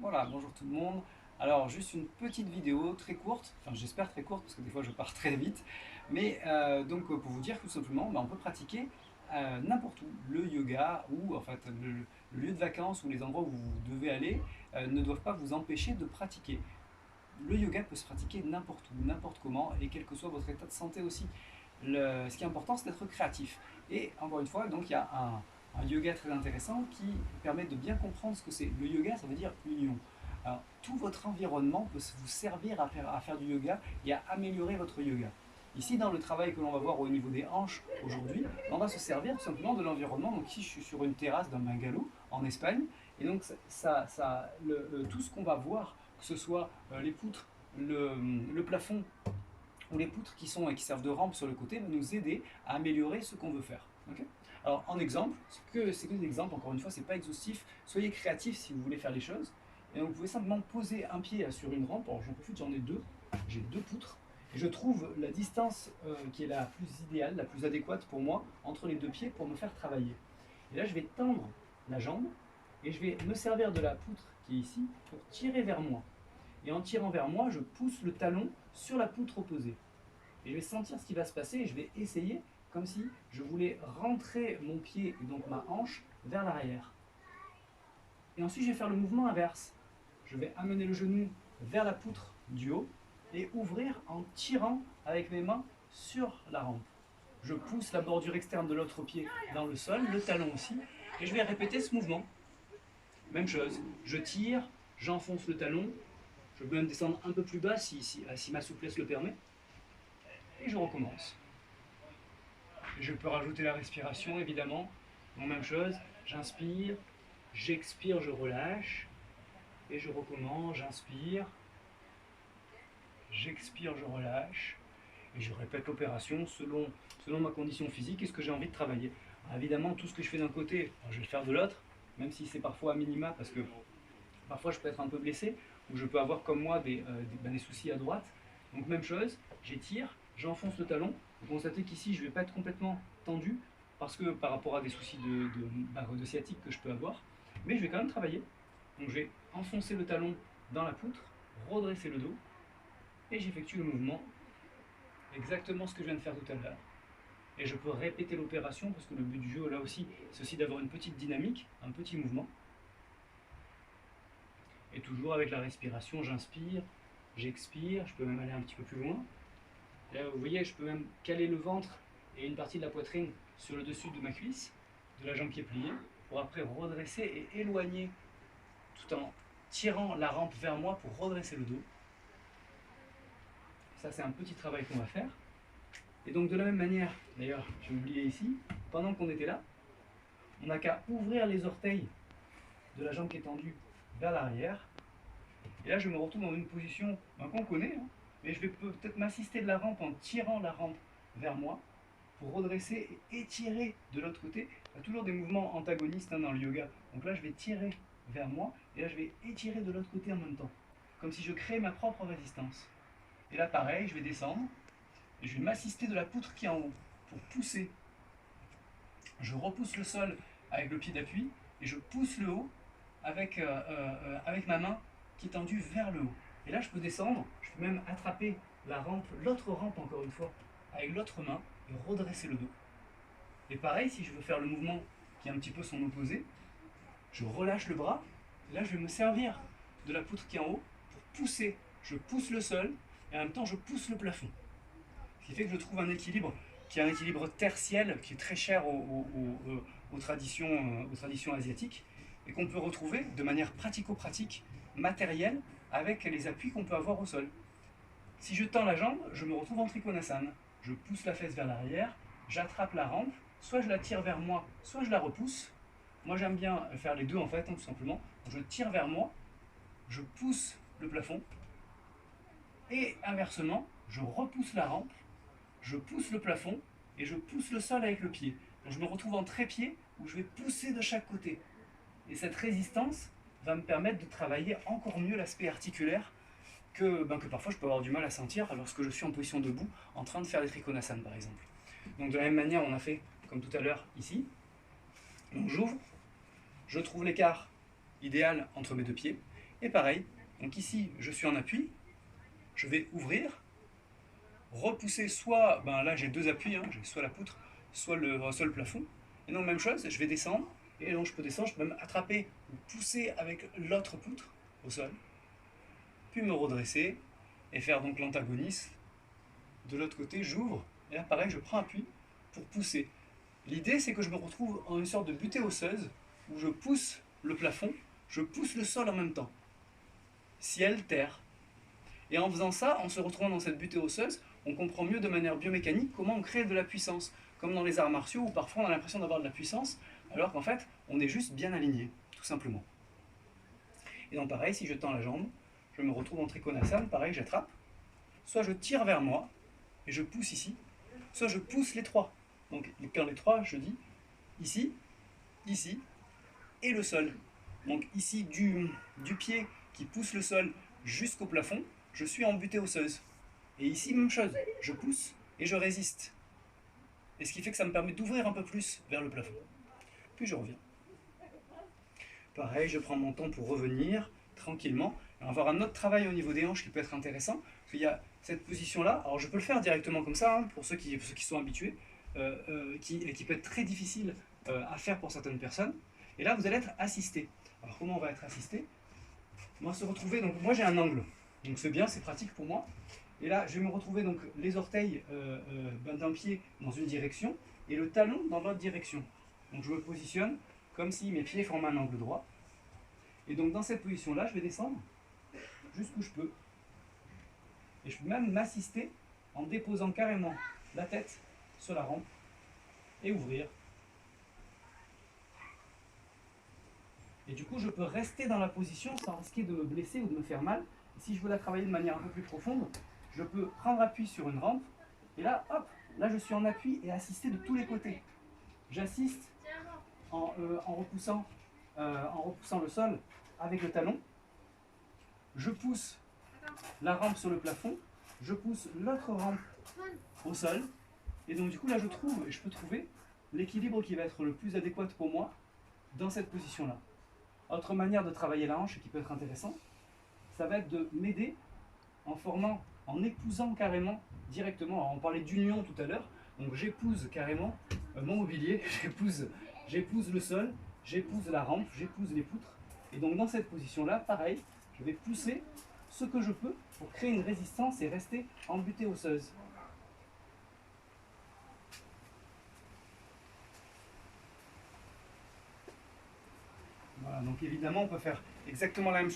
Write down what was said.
Voilà, bonjour tout le monde. Alors, juste une petite vidéo très courte, enfin j'espère très courte parce que des fois je pars très vite, mais pour vous dire que tout simplement, on peut pratiquer n'importe où. Le yoga ou en fait le lieu de vacances ou les endroits où vous devez aller ne doivent pas vous empêcher de pratiquer. Le yoga peut se pratiquer n'importe où, n'importe comment et quel que soit votre état de santé aussi. Ce qui est important, c'est d'être créatif. Et encore une fois, donc il y a un yoga très intéressant qui permet de bien comprendre ce que c'est. Le yoga, ça veut dire union. Alors, tout votre environnement peut vous servir à faire du yoga et à améliorer votre yoga. Ici, dans le travail que l'on va voir au niveau des hanches aujourd'hui, on va se servir tout simplement de l'environnement. Donc ici, je suis sur une terrasse d'un bungalow en Espagne. Et donc, tout ce qu'on va voir, que ce soit les poutres, le plafond ou les poutres qui servent de rampe sur le côté, vont nous aider à améliorer ce qu'on veut faire. Okay. Alors en exemple, c'est que des exemples, encore une fois, c'est pas exhaustif. Soyez créatif si vous voulez faire les choses. Et donc, vous pouvez simplement poser un pied sur une rampe. Alors j'en profite, j'en ai deux. J'ai deux poutres. Et je trouve la distance qui est la plus idéale, la plus adéquate pour moi, entre les deux pieds pour me faire travailler. Et là, je vais tendre la jambe et je vais me servir de la poutre qui est ici pour tirer vers moi. Et en tirant vers moi, je pousse le talon sur la poutre opposée. Et je vais sentir ce qui va se passer et je vais essayer comme si je voulais rentrer mon pied et donc ma hanche vers l'arrière. Et ensuite, je vais faire le mouvement inverse. Je vais amener le genou vers la poutre du haut et ouvrir en tirant avec mes mains sur la rampe. Je pousse la bordure externe de l'autre pied dans le sol, le talon aussi, et je vais répéter ce mouvement. Même chose, je tire, j'enfonce le talon, je peux même descendre un peu plus bas si ma souplesse le permet, et je recommence. Je peux rajouter la respiration évidemment, donc même chose, j'inspire, j'expire, je relâche, et je recommence, j'inspire, j'expire, je relâche, et je répète l'opération selon ma condition physique et ce que j'ai envie de travailler. Alors évidemment, tout ce que je fais d'un côté, je vais le faire de l'autre, même si c'est parfois à minima, parce que parfois je peux être un peu blessé, ou je peux avoir comme moi des soucis à droite. Donc même chose, j'étire, j'enfonce le talon. Vous constatez qu'ici je ne vais pas être complètement tendu, parce que par rapport à des soucis de sciatique que je peux avoir, mais je vais quand même travailler. Donc je vais enfoncer le talon dans la poutre, redresser le dos, et j'effectue le mouvement, exactement ce que je viens de faire tout à l'heure. Et je peux répéter l'opération, parce que le but du jeu là aussi, c'est aussi d'avoir une petite dynamique, un petit mouvement. Et toujours avec la respiration, j'inspire, j'expire, je peux même aller un petit peu plus loin. Là, vous voyez, je peux même caler le ventre et une partie de la poitrine sur le dessus de ma cuisse, de la jambe qui est pliée, pour après redresser et éloigner, tout en tirant la rampe vers moi pour redresser le dos. Ça, c'est un petit travail qu'on va faire. Et donc, de la même manière, d'ailleurs, j'ai oublié ici, pendant qu'on était là, on n'a qu'à ouvrir les orteils de la jambe qui est tendue vers l'arrière. Et là, je me retrouve dans une position qu'on connaît, hein, mais je vais peut-être m'assister de la rampe en tirant la rampe vers moi pour redresser et étirer de l'autre côté. Il y a toujours des mouvements antagonistes dans le yoga. Donc là, je vais tirer vers moi et là, je vais étirer de l'autre côté en même temps, comme si je créais ma propre résistance. Et là, pareil, je vais descendre et je vais m'assister de la poutre qui est en haut pour pousser. Je repousse le sol avec le pied d'appui et je pousse le haut avec ma main qui est tendue vers le haut. Et là, je peux descendre, je peux même attraper la rampe, l'autre rampe encore une fois, avec l'autre main et redresser le dos. Et pareil, si je veux faire le mouvement qui est un petit peu son opposé, je relâche le bras, et là je vais me servir de la poutre qui est en haut pour pousser. Je pousse le sol et en même temps je pousse le plafond. Ce qui fait que je trouve un équilibre qui est un équilibre tertiel qui est très cher aux traditions asiatiques et qu'on peut retrouver de manière pratico-pratique, matérielle, avec les appuis qu'on peut avoir au sol. Si je tends la jambe, je me retrouve en Trikonasana. Je pousse la fesse vers l'arrière, j'attrape la rampe, soit je la tire vers moi, soit je la repousse. Moi j'aime bien faire les deux en fait, tout simplement. Je tire vers moi, je pousse le plafond, et inversement, je repousse la rampe, je pousse le plafond, et je pousse le sol avec le pied. Donc je me retrouve en trépied où je vais pousser de chaque côté. Et cette résistance va me permettre de travailler encore mieux l'aspect articulaire que parfois je peux avoir du mal à sentir lorsque je suis en position debout en train de faire des Trikonasana par exemple. Donc de la même manière, on a fait comme tout à l'heure ici. Donc j'ouvre, je trouve l'écart idéal entre mes deux pieds Et pareil, donc ici je suis en appui, je vais ouvrir, repousser soit, ben là j'ai deux appuis, hein, j'ai soit la poutre, soit le plafond. Et donc même chose, je vais descendre, et donc je peux descendre, je peux même attraper ou pousser avec l'autre poutre au sol, puis me redresser et faire donc l'antagoniste. De l'autre côté, j'ouvre, et là pareil, je prends appui pour pousser. L'idée c'est que je me retrouve en une sorte de butée osseuse, où je pousse le plafond, je pousse le sol en même temps. Ciel, terre. Et en faisant ça, en se retrouvant dans cette butée osseuse, on comprend mieux de manière biomécanique comment on crée de la puissance. Comme dans les arts martiaux où parfois on a l'impression d'avoir de la puissance, alors qu'en fait, on est juste bien aligné, tout simplement. Et donc pareil, si je tends la jambe, je me retrouve en trikonasane, pareil, j'attrape. Soit je tire vers moi, et je pousse ici, soit je pousse les trois. Donc quand les trois, je dis ici, ici, et le sol. Donc ici, du pied qui pousse le sol jusqu'au plafond, je suis en butée osseuse. Et ici, même chose, je pousse et je résiste. Et ce qui fait que ça me permet d'ouvrir un peu plus vers le plafond. Puis je reviens. Pareil, je prends mon temps pour revenir tranquillement. Et on va avoir un autre travail au niveau des hanches qui peut être intéressant. Parce qu'il y a cette position-là. Alors je peux le faire directement comme ça, hein, pour ceux qui sont habitués, qui peut être très difficile à faire pour certaines personnes. Et là, vous allez être assisté. Alors comment on va être assisté? On va se retrouver, donc moi j'ai un angle. Donc c'est bien, c'est pratique pour moi. Et là, je vais me retrouver donc les orteils d'un pied dans une direction et le talon dans l'autre direction. Donc je me positionne comme si mes pieds formaient un angle droit. Et donc dans cette position-là, je vais descendre jusqu'où je peux. Et je peux même m'assister en déposant carrément la tête sur la rampe et ouvrir. Et du coup, je peux rester dans la position sans risquer de me blesser ou de me faire mal. Et si je veux la travailler de manière un peu plus profonde, je peux prendre appui sur une rampe. Et là, hop, là je suis en appui et assisté de tous les côtés. J'assiste en repoussant le sol avec le talon. Je pousse la rampe sur le plafond. Je pousse l'autre rampe au sol. Et donc du coup, là je peux trouver l'équilibre qui va être le plus adéquat pour moi dans cette position-là. Autre manière de travailler la hanche qui peut être intéressant, ça va être de m'aider en épousant carrément directement. Alors on parlait d'union tout à l'heure, donc j'épouse carrément mon mobilier, j'épouse le sol, j'épouse la rampe, j'épouse les poutres. Et donc dans cette position-là, pareil, je vais pousser ce que je peux pour créer une résistance et rester en butée osseuse. Voilà, donc évidemment on peut faire exactement la même chose.